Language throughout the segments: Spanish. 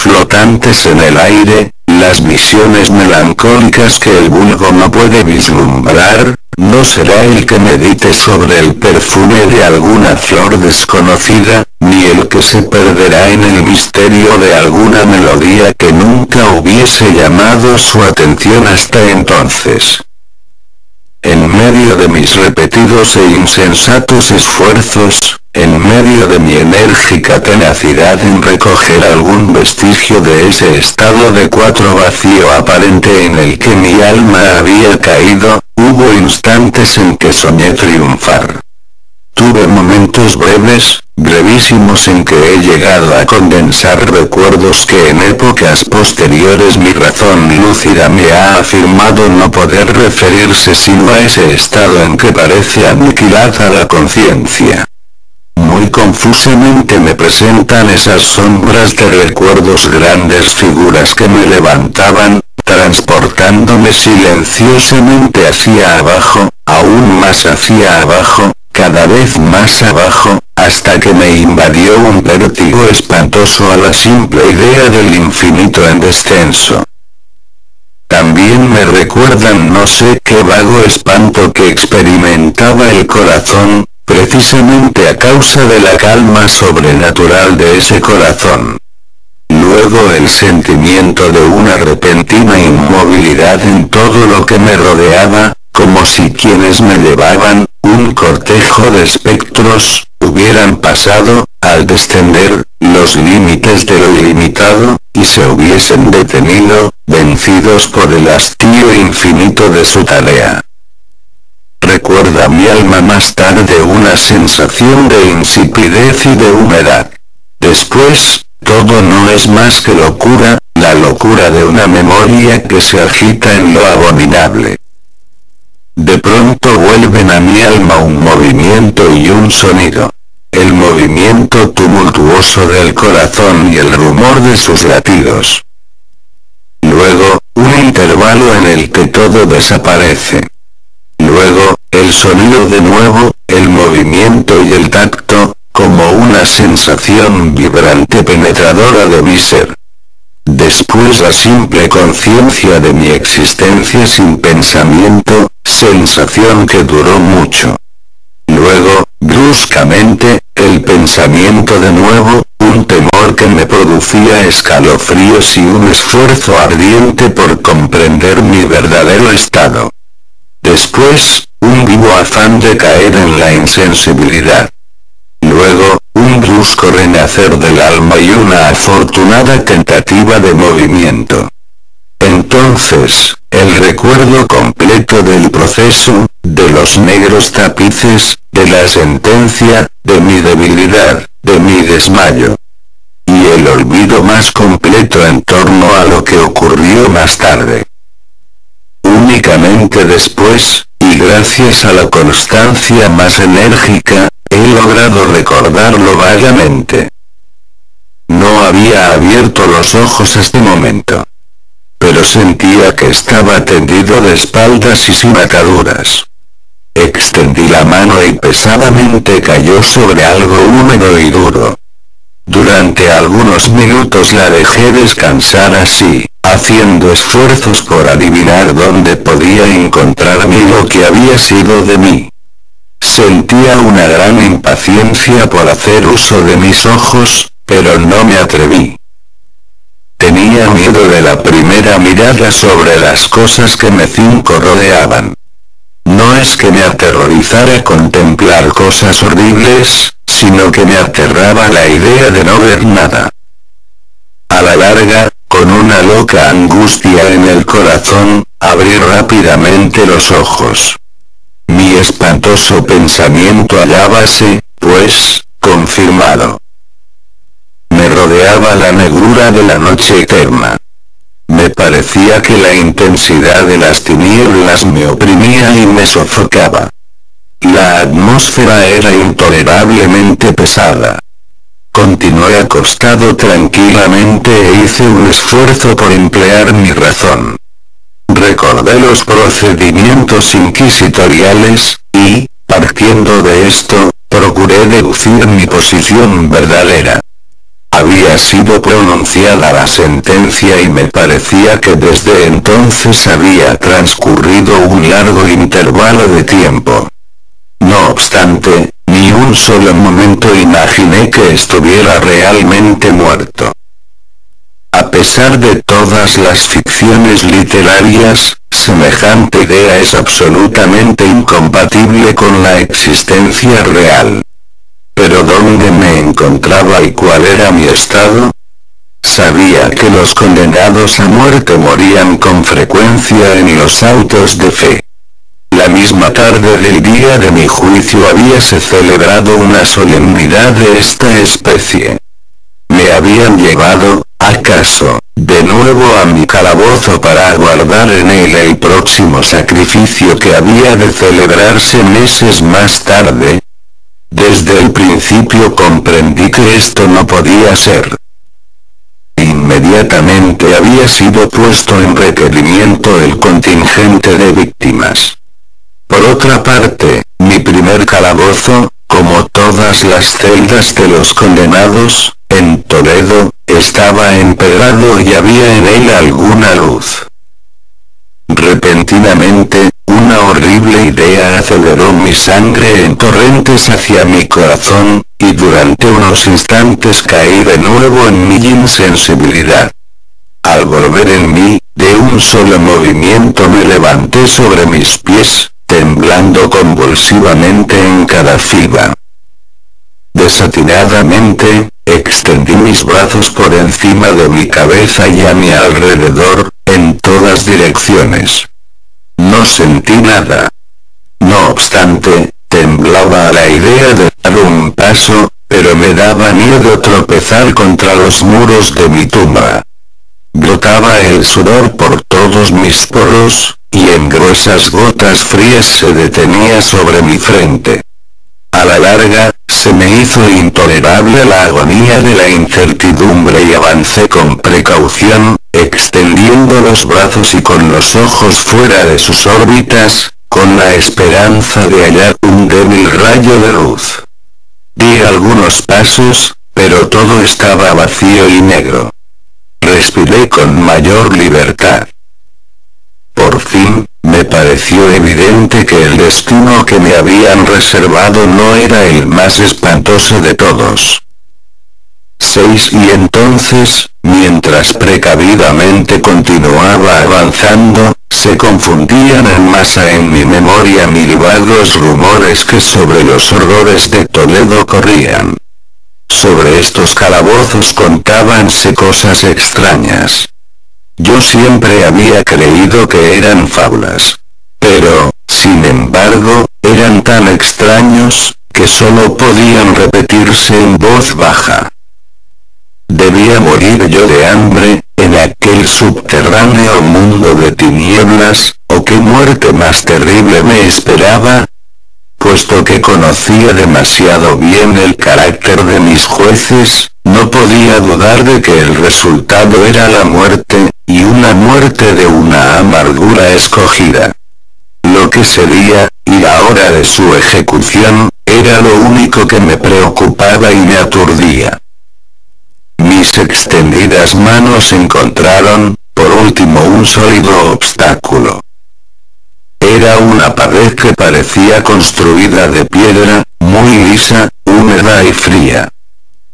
flotantes en el aire, las visiones melancólicas que el vulgo no puede vislumbrar. No será el que medite sobre el perfume de alguna flor desconocida, ni el que se perderá en el misterio de alguna melodía que nunca hubiese llamado su atención hasta entonces. En medio de mis repetidos e insensatos esfuerzos, en medio de mi enérgica tenacidad en recoger algún vestigio de ese estado de cuatro vacío aparente en el que mi alma había caído, hubo instantes en que soñé triunfar. Tuve momentos brevísimos en que he llegado a condensar recuerdos que en épocas posteriores mi razón lúcida me ha afirmado no poder referirse sino a ese estado en que parece aniquilada la conciencia. Muy confusamente me presentan esas sombras de recuerdos grandes figuras que me levantaban, transportándome silenciosamente hacia abajo, aún más hacia abajo, cada vez más abajo, hasta que me invadió un vértigo espantoso a la simple idea del infinito en descenso. También me recuerdan no sé qué vago espanto que experimentaba el corazón, precisamente a causa de la calma sobrenatural de ese corazón. Luego el sentimiento de una repentina inmovilidad en todo lo que me rodeaba, como si quienes me llevaban, un cortejo de espectros, hubieran pasado, al descender, los límites de lo ilimitado, y se hubiesen detenido, vencidos por el hastío infinito de su tarea. Recuerda mi alma más tarde una sensación de insipidez y de humedad. Después, todo no es más que locura, la locura de una memoria que se agita en lo abominable. De pronto vuelven a mi alma un movimiento y un sonido. El movimiento tumultuoso del corazón y el rumor de sus latidos. Luego, un intervalo en el que todo desaparece. Luego, el sonido de nuevo, el movimiento y el tacto, como una sensación vibrante penetradora de mi ser. Después la simple conciencia de mi existencia sin pensamiento, sensación que duró mucho. Luego, bruscamente, el pensamiento de nuevo, un temor que me producía escalofríos y un esfuerzo ardiente por comprender mi verdadero estado. Después, un vivo afán de caer en la insensibilidad. Luego, un brusco renacer del alma y una afortunada tentativa de movimiento. Entonces, el recuerdo completo del proceso, de los negros tapices, de la sentencia, de mi debilidad, de mi desmayo. Y el olvido más completo en torno a lo que ocurrió más tarde. Únicamente después, y gracias a la constancia más enérgica, he logrado recordarlo vagamente. No había abierto los ojos hasta el momento. Pero sentía que estaba tendido de espaldas y sin ataduras. Extendí la mano y pesadamente cayó sobre algo húmedo y duro. Durante algunos minutos la dejé descansar así, haciendo esfuerzos por adivinar dónde podía encontrarme y lo que había sido de mí. Sentía una gran impaciencia por hacer uso de mis ojos, pero no me atreví. Tenía miedo de la primera mirada sobre las cosas que me rodeaban. No es que me aterrorizara contemplar cosas horribles, sino que me aterraba la idea de no ver nada. A la larga, con una loca angustia en el corazón, abrí rápidamente los ojos. Mi espantoso pensamiento hallábase, pues, confirmado. Me rodeaba la negrura de la noche eterna. Me parecía que la intensidad de las tinieblas me oprimía y me sofocaba. La atmósfera era intolerablemente pesada. Continué acostado tranquilamente e hice un esfuerzo por emplear mi razón. Recordé los procedimientos inquisitoriales, y, partiendo de esto, procuré deducir mi posición verdadera. Había había sido pronunciada la sentencia y me parecía que desde entonces había transcurrido un largo intervalo de tiempo. No obstante, ni un solo momento imaginé que estuviera realmente muerto. A pesar de todas las ficciones literarias, semejante idea es absolutamente incompatible con la existencia real. ¿Pero dónde me encontraba y cuál era mi estado? Sabía que los condenados a muerte morían con frecuencia en los autos de fe. La misma tarde del día de mi juicio habíase celebrado una solemnidad de esta especie. Me habían llevado, acaso, de nuevo a mi calabozo para aguardar en él el próximo sacrificio que había de celebrarse meses más tarde. Desde el principio comprendí que esto no podía ser. Inmediatamente había sido puesto en requerimiento el contingente de víctimas. Por otra parte, mi primer calabozo, como todas las celdas de los condenados, en Toledo, estaba empedrado y había en él alguna luz. Repentinamente, una horrible idea aceleró mi sangre en torrentes hacia mi corazón, y durante unos instantes caí de nuevo en mi insensibilidad. Al volver en mí, de un solo movimiento me levanté sobre mis pies, temblando convulsivamente en cada fibra. Desatinadamente, extendí mis brazos por encima de mi cabeza y a mi alrededor, en todas direcciones. No sentí nada. No obstante, temblaba a la idea de dar un paso, pero me daba miedo tropezar contra los muros de mi tumba. Brotaba el sudor por todos mis poros, y en gruesas gotas frías se detenía sobre mi frente. A la larga, se me hizo intolerable la agonía de la incertidumbre y avancé con precaución, extendiendo los brazos y con los ojos fuera de sus órbitas, con la esperanza de hallar un débil rayo de luz. Di algunos pasos, pero todo estaba vacío y negro. Respiré con mayor libertad. Por fin, me pareció evidente que el destino que me habían reservado no era el más espantoso de todos. 6 Y entonces, mientras precavidamente continuaba avanzando, se confundían en masa en mi memoria mil vagos rumores que sobre los horrores de Toledo corrían. Sobre estos calabozos contábanse cosas extrañas. Yo siempre había creído que eran fábulas. Pero, sin embargo, eran tan extraños, que solo podían repetirse en voz baja. ¿Debía morir yo de hambre, en aquel subterráneo mundo de tinieblas, o qué muerte más terrible me esperaba? Puesto que conocía demasiado bien el carácter de mis jueces, no podía dudar de que el resultado era la muerte, y una muerte de una amargura escogida. Lo que sería, y la hora de su ejecución, era lo único que me preocupaba y me aturdía. Mis extendidas manos encontraron, por último, un sólido obstáculo. Era una pared que parecía construida de piedra, muy lisa, húmeda y fría.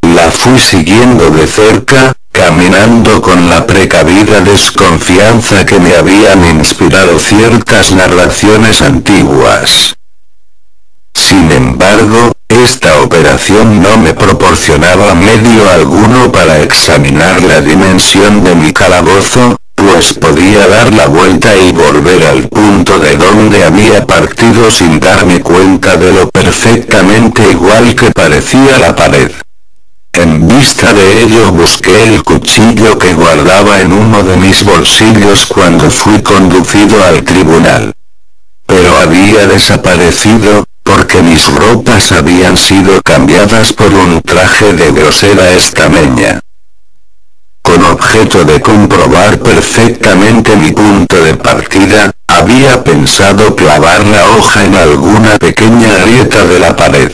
La fui siguiendo de cerca, caminando con la precavida desconfianza que me habían inspirado ciertas narraciones antiguas. Sin embargo, esta operación no me proporcionaba medio alguno para examinar la dimensión de mi calabozo, pues podía dar la vuelta y volver al punto de donde había partido sin darme cuenta de lo perfectamente igual que parecía la pared. En vista de ello busqué el cuchillo que guardaba en uno de mis bolsillos cuando fui conducido al tribunal. Pero había desaparecido, porque mis ropas habían sido cambiadas por un traje de grosera estameña. Con objeto de comprobar perfectamente mi punto de partida, había pensado clavar la hoja en alguna pequeña grieta de la pared.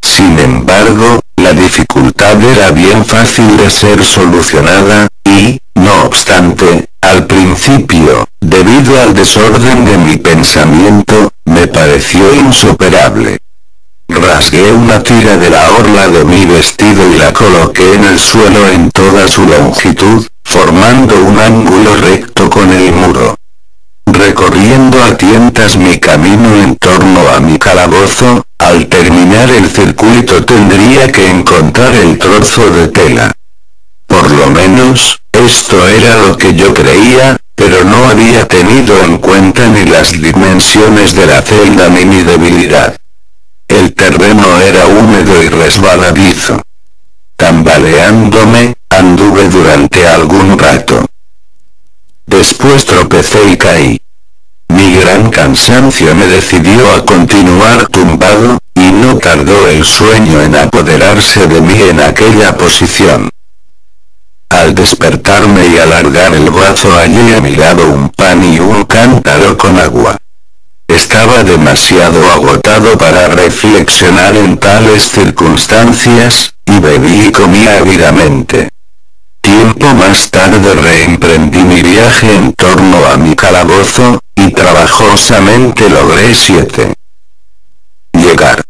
Sin embargo, la dificultad dificultad era bien fácil de ser solucionada, y, no obstante, al principio, debido al desorden de mi pensamiento, me pareció insuperable. Rasgué una tira de la orla de mi vestido y la coloqué en el suelo en toda su longitud, formando un ángulo recto con el muro. Recorriendo a tientas mi camino en torno a mi calabozo, al terminar el circuito tendría que encontrar el trozo de tela. Por lo menos, esto era lo que yo creía, pero no había tenido en cuenta ni las dimensiones de la celda ni mi debilidad. El terreno era húmedo y resbaladizo. Tambaleándome, anduve durante algún rato. Después tropecé y caí. Mi gran cansancio me decidió a continuar tumbado, y no tardó el sueño en apoderarse de mí en aquella posición. Al despertarme y alargar el brazo hallé a mi lado un pan y un cántaro con agua. Estaba demasiado agotado para reflexionar en tales circunstancias, y bebí y comí ávidamente. Tiempo más tarde reemprendí mi viaje en torno a mi calabozo, y trabajosamente logré llegar.